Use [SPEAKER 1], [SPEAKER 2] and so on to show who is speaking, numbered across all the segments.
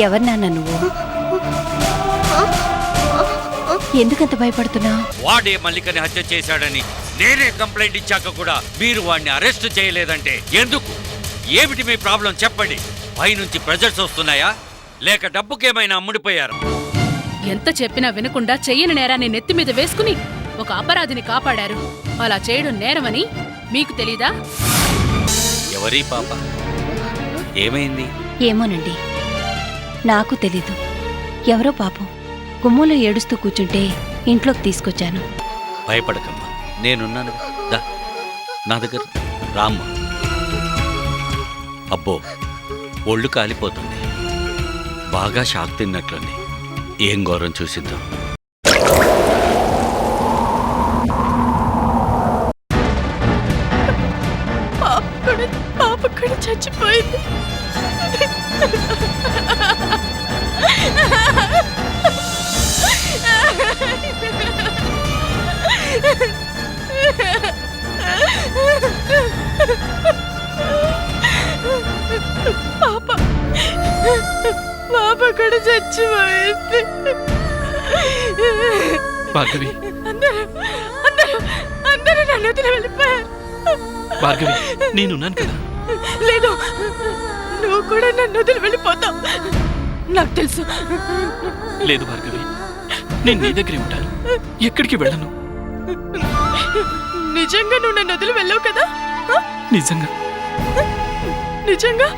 [SPEAKER 1] ఎవరు నాన్న నువ్వు? ఎందుకంత భయపడుతున్నావు?
[SPEAKER 2] వాడే మల్లికని హత్య చేశాడని నేనే కంప్లైంట్ ఇచ్చాక కూడా మీరు వాడిని అరెస్ట్ చేయలేదంటే ఎందుకు? ఏమిటి మీ ప్రాబ్లం చెప్పండి. పైనుంచి ప్రెజర్స్ వస్తున్నాయా లేక డబ్బుకేమైనా అమ్ముడిపోయారా?
[SPEAKER 3] ఎంత చెప్పినా వినకుండా చెయ్యని నేరాన్ని నెత్తి మీద వేసుకుని ఒక అపరాధిని కాపాడారు. అలా చేయడం నేరమని మీకు తెలీదా?
[SPEAKER 2] ఎవరీ పాప? ఏమైంది?
[SPEAKER 1] ఏమోనండి, నాకు తెలీదు. ఎవరో పాపం గుమ్మంలో ఏడుస్తూ కూర్చుంటే ఇంట్లోకి తీసుకొచ్చాను.
[SPEAKER 2] భయపడకమ్మా, నేనున్నాను. దా నా దగ్గర రామ్మ. అబ్బో, ఒళ్ళు కాలిపోతుంది. బాగా షాక్ తిన్నట్లుంది. ఏం ఘోరం చూసిందో.
[SPEAKER 3] పాప కూడా చచ్చిపోయింది. పాప కూడా చచ్చిపోయింది.
[SPEAKER 4] భార్గవి,
[SPEAKER 3] అందరూ నన్ను వదిలి వెళ్ళిపోయారు.
[SPEAKER 4] భార్గవి, నేనున్నాను కదా.
[SPEAKER 3] లేదు, నువ్వు కూడా నన్ను వదిలి వెళ్ళిపోతావు, నాకు తెలుసు.
[SPEAKER 4] లేదు భార్గవి, నేను నీ దగ్గరే ఉంటాను, ఎక్కడికి వెళ్ళను.
[SPEAKER 3] నిజంగా నువ్వు నన్ను వదిలి వెళ్ళవు కదా?
[SPEAKER 4] నిజంగా
[SPEAKER 3] నిజంగా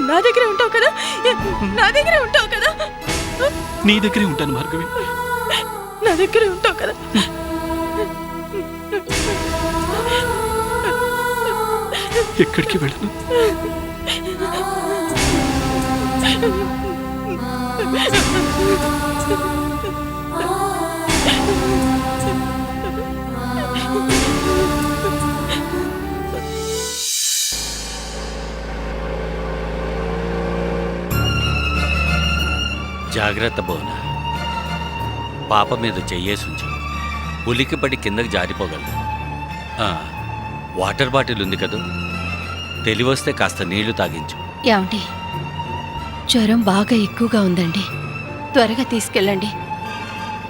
[SPEAKER 3] నా దగ్గరే ఉంటావు కదా? నా దగ్గరే ఉంటావు కదా?
[SPEAKER 4] నీ దగ్గరే ఉంటాను భార్గవి,
[SPEAKER 3] నా దగ్గరే ఉంటావు కదా?
[SPEAKER 4] ఎక్కడికి వెళ్ళను.
[SPEAKER 2] జాగ్రత్త బోనా. పాప మీద చెయ్యేసుంచు. ఉలికిపడి కిందకి జారిపోగలదు. వాటర్ బాటిల్ ఉంది కదూ, తెలివొస్తే కాస్త నీళ్లు తాగించు.
[SPEAKER 1] ఏమండి, జ్వరం బాగా ఎక్కువగా ఉందండి, త్వరగా తీసుకెళ్ళండి.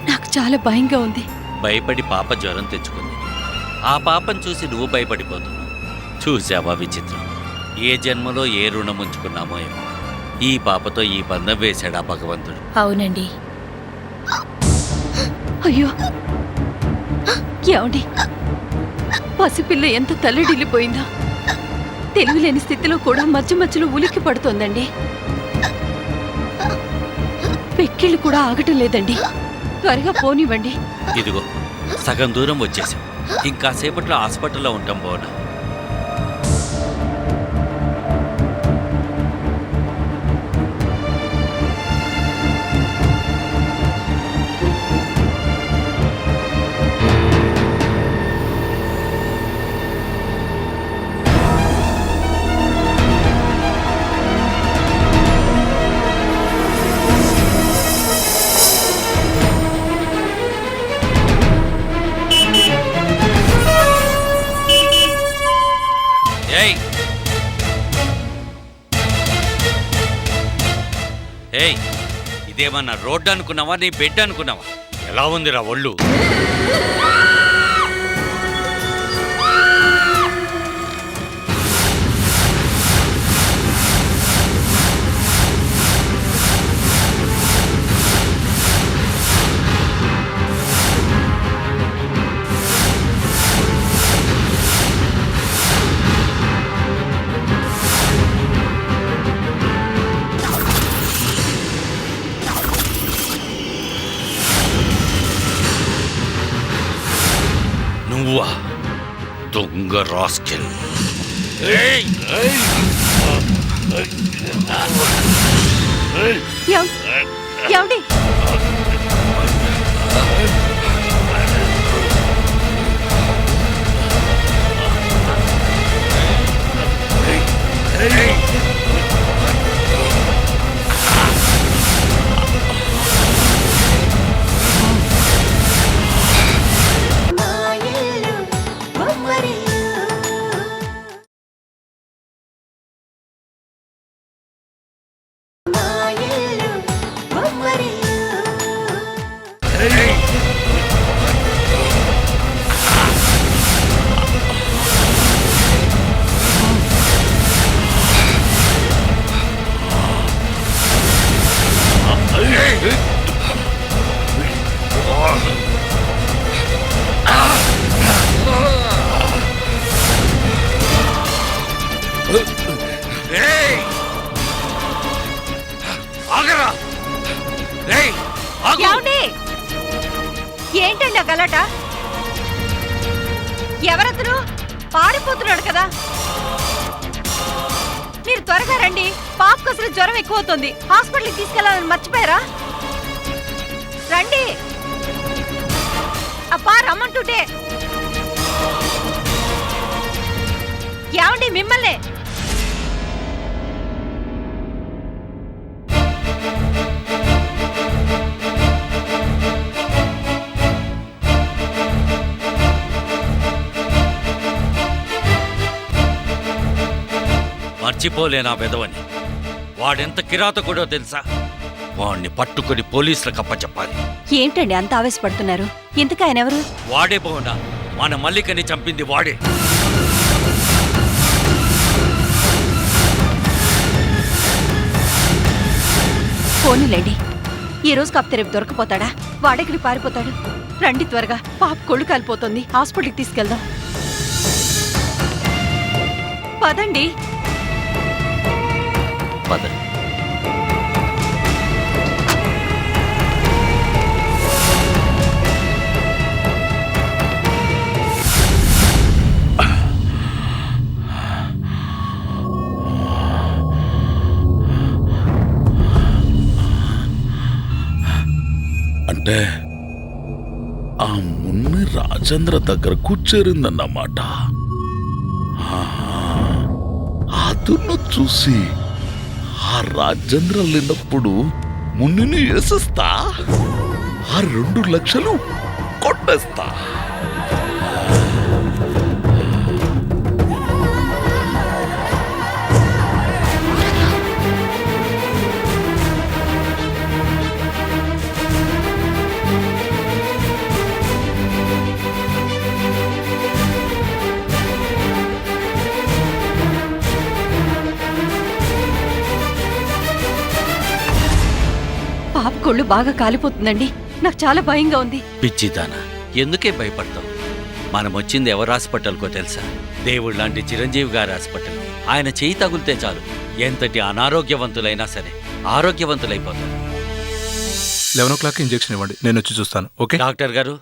[SPEAKER 1] నాకు చాలా భయంగా ఉంది.
[SPEAKER 2] భయపడి పాప జ్వరం తెచ్చుకుంది. ఆ పాపను చూసి నువ్వు భయపడిపోతున్నావు. చూసావా విచిత్రం? ఏ జన్మలో ఏ రుణం ఉంచుకున్నామో ఏమో. ఈ పాపతో ఈ బంధం వేశాడా భగవంతుడు.
[SPEAKER 1] అవునండి. అయ్యో ఏమండి, పసిపిల్ల ఎంత తల్లడిల్లిపోయిందో. తెలివిలేని స్థితిలో కూడా మధ్య మధ్యలో ఉలిక్కి పడుతోందండి. పెక్కిళ్ళు కూడా ఆగటం లేదండి. త్వరగా పోనివ్వండి.
[SPEAKER 2] ఇదిగో సగం దూరం వచ్చేసాం. ఇంకాసేపట్లో హాస్పిటల్లో ఉంటాం బోనా. ఏయ్, ఇదేమన్నా రోడ్డు అనుకున్నావా, నీ బెడ్ అనుకున్నావా? ఎలా ఉందిరా ఒళ్ళు? నువ్వా దొంగ రాస్కెల్?
[SPEAKER 1] ఏమండి,
[SPEAKER 2] ఆగరా! రేయ్, ఆగు!
[SPEAKER 1] ఏమండి? ఏంటండి ఆ గలాట? ఎవరతను? పారిపోతున్నాడు కదా. మీరు త్వరగా రండి. పాపకు అసలు జ్వరం ఎక్కువ అవుతుంది. హాస్పిటల్కి తీసుకెళ్లాలని మర్చిపోయారా? రండి. అప్పా రమ్మంటుంటే. ఏమండి మిమ్మల్ని?
[SPEAKER 2] మర్చిపోలేనా వెధవని. వాడెంత కిరాతకుడో తెలుసా? వాణ్ణి పట్టుకుని పోలీసులకు అప్పచెప్పాలి.
[SPEAKER 1] ఏంటండి అంత ఆవేశపడుతున్నారు? ఇంతకు ఆయన ఎవరు?
[SPEAKER 2] వాడే పోనా? మన మల్లికని చంపింది వాడే.
[SPEAKER 1] పోనీలేండి, ఈ రోజు కాపుతే రేపు దొరకపోతాడా? వాడెక్కడికి పారిపోతాడు? రండి త్వరగా, పాప కొళ్ళు కాలిపోతుంది. హాస్పిటల్కి తీసుకెళ్దాం. పదండి.
[SPEAKER 2] పద.
[SPEAKER 5] అంటే ఆ మున్ని రాజేంద్ర దగ్గరకు చేరిందన్నమాట. అతను చూసి ఆ రాజేంద్ర లేనప్పుడు మున్నిని వేసేస్తా, ఆ 2 లక్షలు కొట్టేస్తా.
[SPEAKER 1] పాప కొళ్ళు బాగా కాలిపోతుందండి. నాకు చాలా భయంగా ఉంది.
[SPEAKER 2] పిచ్చిదానా, ఎందుకే భయపడతావు? మనం వచ్చింది ఎవరు హాస్పిటల్కో తెలుసా? దేవుడు లాంటి చిరంజీవి గారి హాస్పిటల్. ఆయన చేయి తగులితే చాలు, ఎంతటి అనారోగ్యవంతులైనా సరే ఆరోగ్యవంతులైపోతారు.
[SPEAKER 6] 11 o'clock ఇంజెక్షన్ ఇవ్వండి, నేను వచ్చి చూస్తాను. ఓకే
[SPEAKER 2] డాక్టర్ గారు,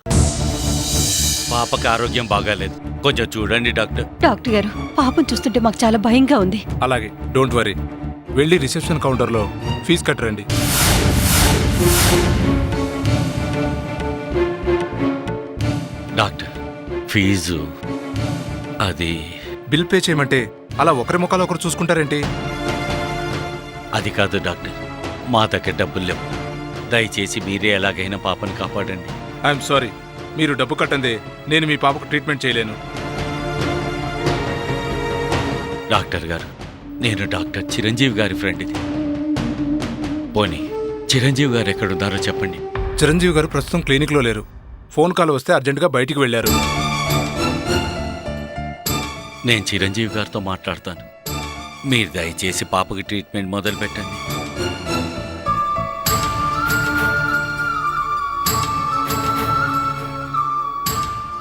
[SPEAKER 2] పాపకి ఆరోగ్యం బాగాలేదు, కొంచెం చూడండి డాక్టర్.
[SPEAKER 1] డాక్టర్ గారు, పాపను చూస్తుంటే మాకు చాలా భయంగా ఉంది.
[SPEAKER 6] అలాగే, డోంట్ వరీ. వెళ్ళి రిసెప్షన్ కౌంటర్లో ఫీజు కట్టరండి.
[SPEAKER 2] డాక్టర్, ఫీజు అది
[SPEAKER 6] బిల్ పే చేయమంటే అలా ఒకరి ముఖాలు ఒకరు చూసుకుంటారేంటి?
[SPEAKER 2] అది కాదు డాక్టర్, మా దగ్గర డబ్బులు లేవు. దయచేసి మీరే ఎలాగైనా పాపని కాపాడండి.
[SPEAKER 6] ఐఎమ్ సారీ, మీరు డబ్బు కట్టందే నేను మీ పాపకు ట్రీట్మెంట్ చేయలేను.
[SPEAKER 2] డాక్టర్ గారు, నేను డాక్టర్ చిరంజీవి గారి ఫ్రెండ్. ఇది పోనీ చిరంజీవి గారు ఎక్కడున్నారో చెప్పండి.
[SPEAKER 6] చిరంజీవి గారు ప్రస్తుతం క్లినిక్లో లేరు. ఫోన్ కాల్ వస్తే అర్జెంటుగా బయటికి వెళ్ళారు.
[SPEAKER 2] నేను చిరంజీవి గారితో మాట్లాడతాను. మీరు దయచేసి పాపకి ట్రీట్మెంట్ మొదలు పెట్టండి.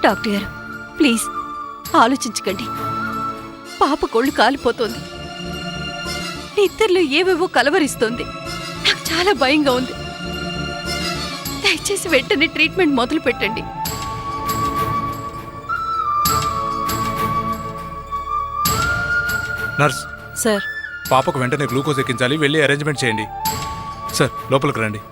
[SPEAKER 1] డాక్టర్ గారు, ప్లీజ్ ఆలోచించకండి. పాప కొళ్ళు కాలిపోతోంది. నిద్రలో ఏవేవో కలవరిస్తోంది. నాకు చాలా భయంగా ఉంది. దయచేసి వెంటనే ట్రీట్మెంట్ మొదలు పెట్టండి.
[SPEAKER 6] నర్స్
[SPEAKER 1] సార్,
[SPEAKER 6] పాపకు వెంటనే గ్లూకోజ్ ఎక్కించాలి, వెళ్ళి అరేంజ్మెంట్ చేయండి. సార్ లోపలికి రండి.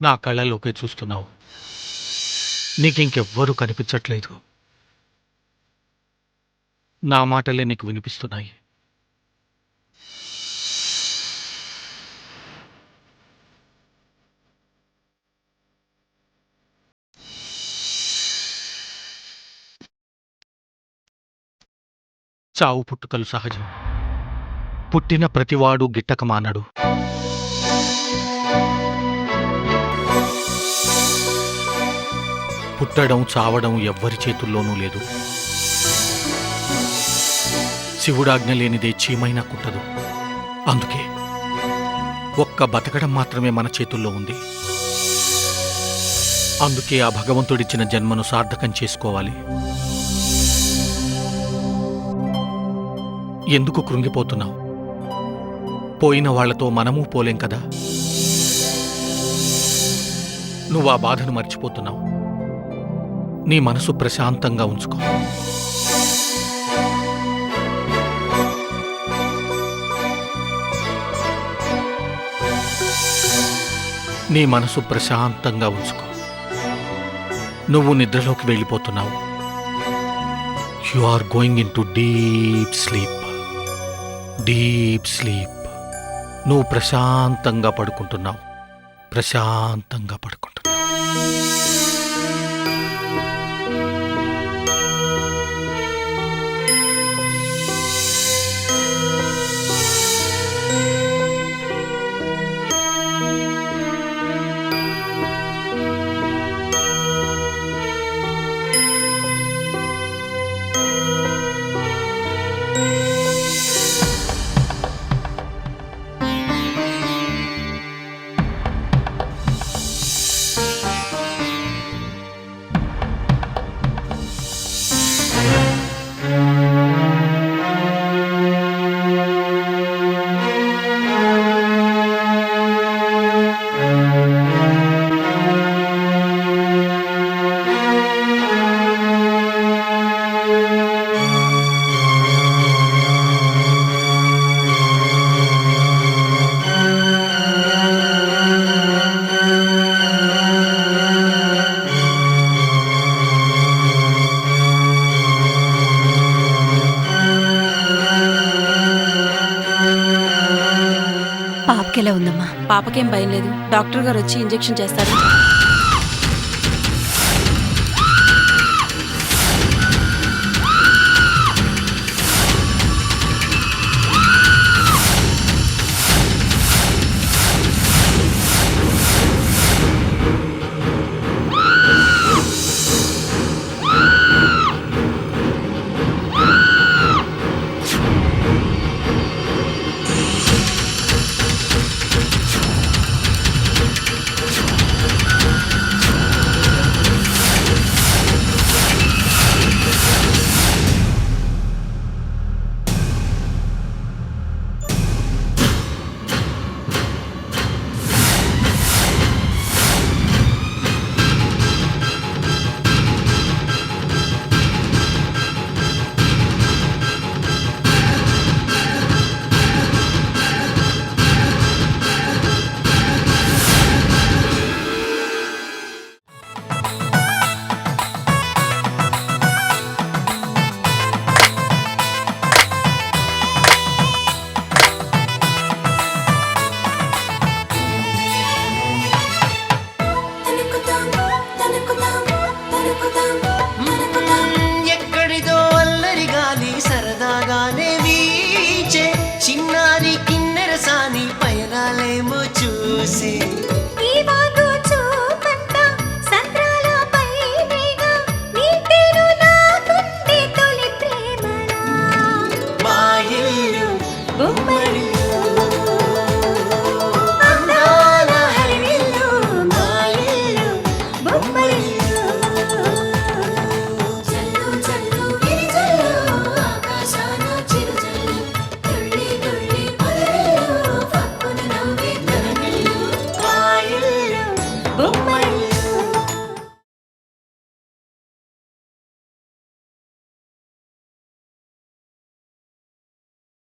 [SPEAKER 7] నా కళ్ళలోకి చూస్తున్నావు. నీకింకెవ్వరూ కనిపించట్లేదు. నా మాటలే నీకు వినిపిస్తున్నాయి. చావు పుట్టుకలు సహజం. పుట్టిన ప్రతివాడు గిట్టక మానడు. పుట్టడం చావడం ఎవ్వరి చేతుల్లోనూ లేదు. శివుడాజ్ఞ లేనిదే చీమైనా కుట్టదు. అందుకే ఒక్క బతకడం మాత్రమే మన చేతుల్లో ఉంది. అందుకే ఆ భగవంతుడిచ్చిన జన్మను సార్థకం చేసుకోవాలి. ఎందుకు కృంగిపోతున్నావు? పోయిన వాళ్లతో మనమూ పోలేం కదా. నువ్వు ఆ బాధను మర్చిపోతున్నావు. నీ మనసు ప్రశాంతంగా ఉంచుకో. నీ మనసు ప్రశాంతంగా ఉంచుకో. నువ్వు నిద్రలోకి వెళ్ళిపోతున్నావు. You are going into deep sleep. Deep sleep. నువ్వు ప్రశాంతంగా పడుకుంటున్నావు. ప్రశాంతంగా పడుకుంటున్నావు.
[SPEAKER 1] పాపకెలా ఉందమ్మా?
[SPEAKER 8] పాపకేం భయం లేదు. డాక్టర్ గారు వచ్చి ఇంజెక్షన్ చేస్తారు.